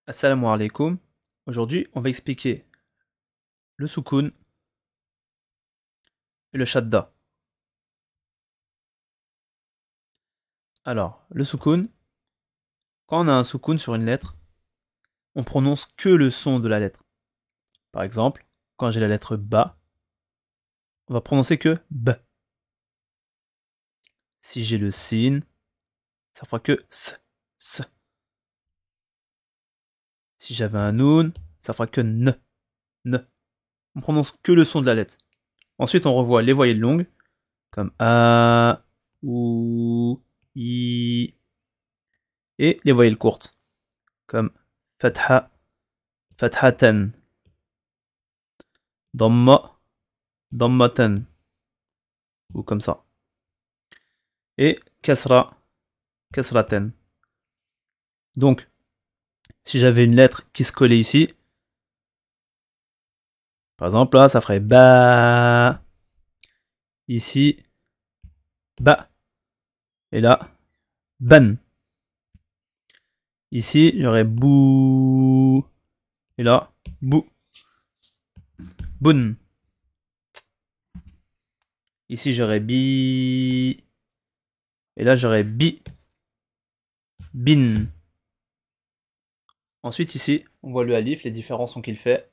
Assalamu alaikum. Aujourd'hui, on va expliquer le soukoun et le shadda. Alors, le soukoun, quand on a un soukoun sur une lettre, on prononce que le son de la lettre. Par exemple, quand j'ai la lettre ba, on va prononcer que b. Si j'ai le sin, ça fera que s. Si j'avais un noun, ça fera que n. On prononce que le son de la lettre. Ensuite, on revoit les voyelles longues, comme a, ou, i, et les voyelles courtes, comme fatha, fathatan, damma, dammatan, ou comme ça. Et kasra, kasraten. Donc, si j'avais une lettre qui se collait ici, par exemple là, ça ferait ba. Ici, ba. Et là, ban. Ici, j'aurais bou. Et là, bou. Boun. Ici, j'aurais bi. Et là, j'aurais bi. Bin. Ensuite, ici, on voit le alif, les différents sons qu'il fait.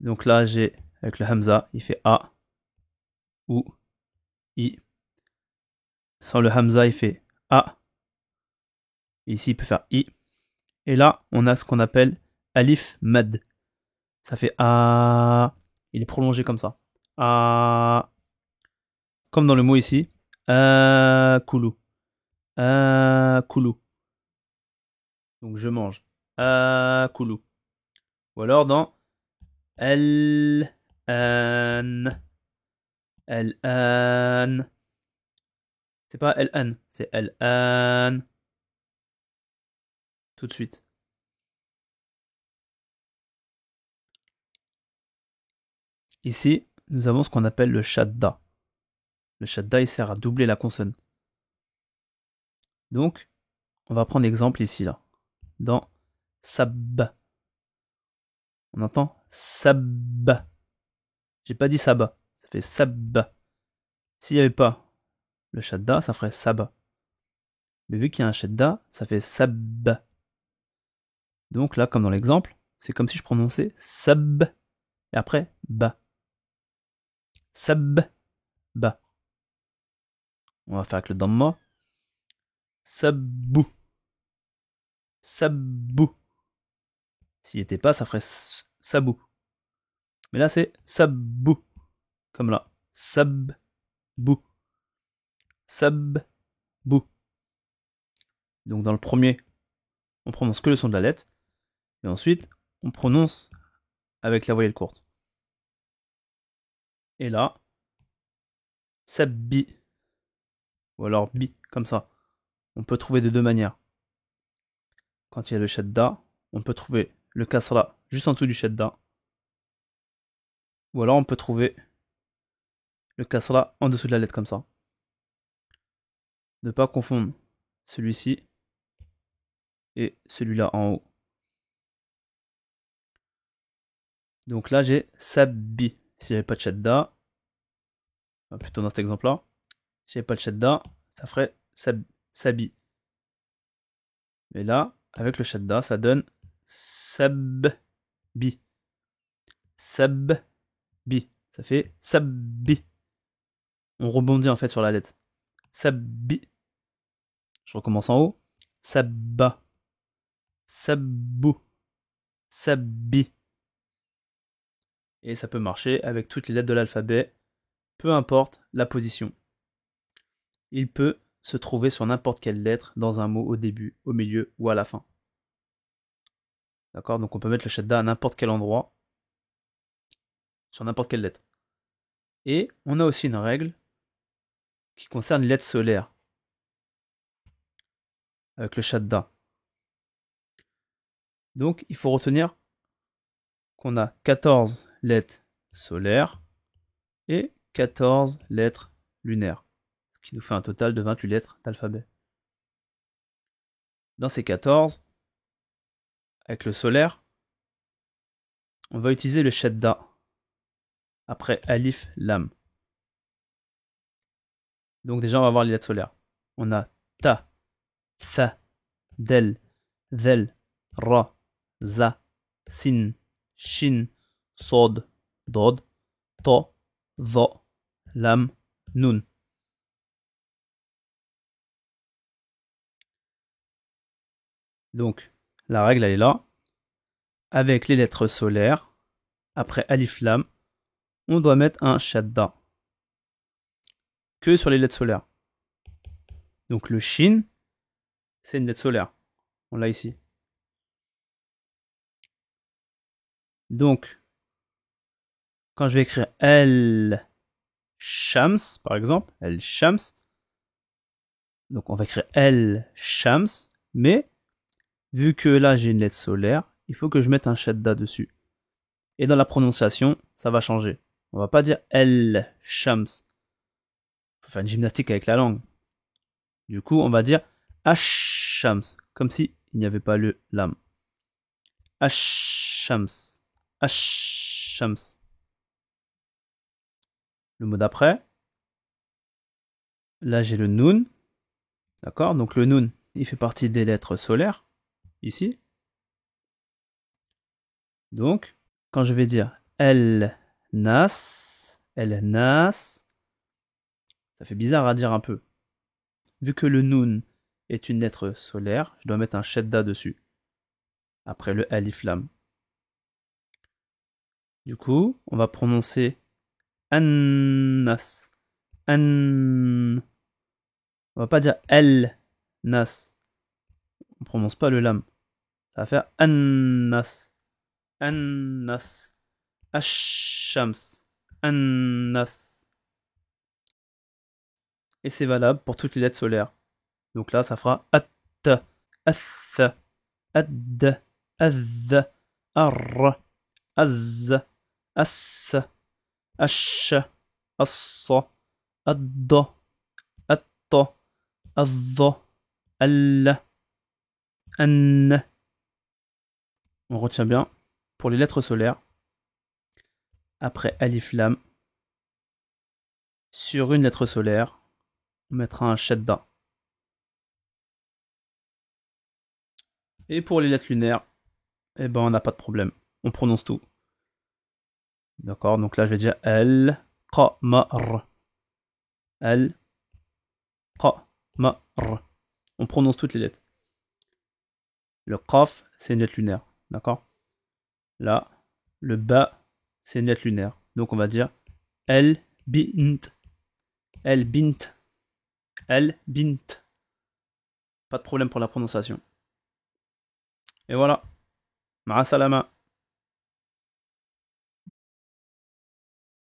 Donc là, j'ai, avec le hamza, il fait A, ou, I. Sans le hamza, il fait A. Ici, il peut faire I. Et là, on a ce qu'on appelle alif mad. Ça fait A. Il est prolongé comme ça. A. Comme dans le mot ici. Akulu. Akulu. Donc je mange. Akulu. Ou alors dans El An. El An. C'est pas El An, c'est El An. Tout de suite. Ici, nous avons ce qu'on appelle le shadda. Le shadda, il sert à doubler la consonne. Donc, on va prendre l'exemple ici, là. Dans sab. On entend sab. J'ai pas dit saba. Ça fait sab. S'il n'y avait pas le shadda, ça ferait saba. Mais vu qu'il y a un shadda, ça fait sab. Donc là, comme dans l'exemple, c'est comme si je prononçais sab. Et après, ba. Sab. Ba. On va faire avec le damma. Sabbou. Sabbou. S'il n'y était pas, ça ferait sabou. Mais là, c'est sabbou. Comme là. Sabbou. Sabbou. Donc dans le premier, on prononce que le son de la lettre. Et ensuite, on prononce avec la voyelle courte. Et là, sabbi. Ou alors bi, comme ça. On peut trouver de deux manières. Quand il y a le shadda, on peut trouver le kasra juste en dessous du shadda. Ou alors on peut trouver le kasra en dessous de la lettre comme ça. Ne pas confondre celui-ci et celui-là en haut. Donc là j'ai sabbi. Si j'avais pas de shadda, plutôt dans cet exemple-là, si j'avais pas de shadda, ça ferait sabi. Mais là, avec le shadda, ça donne sabbi. Sabbi. Ça fait sabbi. On rebondit en fait sur la lettre. Sabbi. Je recommence en haut. Sabba. Sabbou. Sabbi. Et ça peut marcher avec toutes les lettres de l'alphabet, peu importe la position. Il peut se trouver sur n'importe quelle lettre dans un mot au début, au milieu ou à la fin. D'accord? Donc on peut mettre le shadda à n'importe quel endroit, sur n'importe quelle lettre. Et on a aussi une règle qui concerne les lettres solaires, avec le shadda. Donc il faut retenir qu'on a 14 lettres solaires et 14 lettres lunaires, ce qui nous fait un total de 28 lettres d'alphabet. Dans ces 14, avec le solaire, on va utiliser le shadda après alif lam. Donc déjà, on va voir les lettres solaires. On a ta, tha, del, ذل, ra, za, sin, shin, sod, dod, to, dho, lam, nun. Donc, la règle, elle est là. Avec les lettres solaires, après alif lam, on doit mettre un shadda. Que sur les lettres solaires. Donc le shin, c'est une lettre solaire. On l'a ici. Donc, quand je vais écrire El Shams, par exemple, El Shams, donc on va écrire El Shams, mais vu que là j'ai une lettre solaire, il faut que je mette un shadda dessus. Et dans la prononciation, ça va changer. On va pas dire El Shams. Faut faire une gymnastique avec la langue. Du coup, on va dire Ash-Shams, comme si il n'y avait pas le lam. Ash-Shams. Ash-Shams. Le mot d'après. Là, j'ai le nun. D'accord? Donc le nun, il fait partie des lettres solaires. Ici. Donc, quand je vais dire El Nas, ça fait bizarre à dire un peu. Vu que le nun est une lettre solaire, je dois mettre un shadda dessus. Après le alif lam. Du coup, on va prononcer An-Nas. An. On va pas dire El Nas. On prononce pas le lam. Ça va faire An-Nas. An-Nas. Ash-Shams. An-Nas. Et c'est valable pour toutes les lettres solaires. Donc là, ça fera At, Ath, Ad, Adh, Ar, Az, As, Ash, As, Ad, At, Adh, Al, An. On retient bien. Pour les lettres solaires, après alif lam, sur une lettre solaire, on mettra un shadda. Et pour les lettres lunaires, eh ben on n'a pas de problème. On prononce tout. D'accord, donc là je vais dire El Qamar. El Qamar. On prononce toutes les lettres. Le Qaf, c'est une lettre lunaire. D'accord? Là, le Ba, c'est une lettre lunaire. Donc on va dire El Bint. El Bint. El Bint. Pas de problème pour la prononciation. Et voilà. Ma'a salama.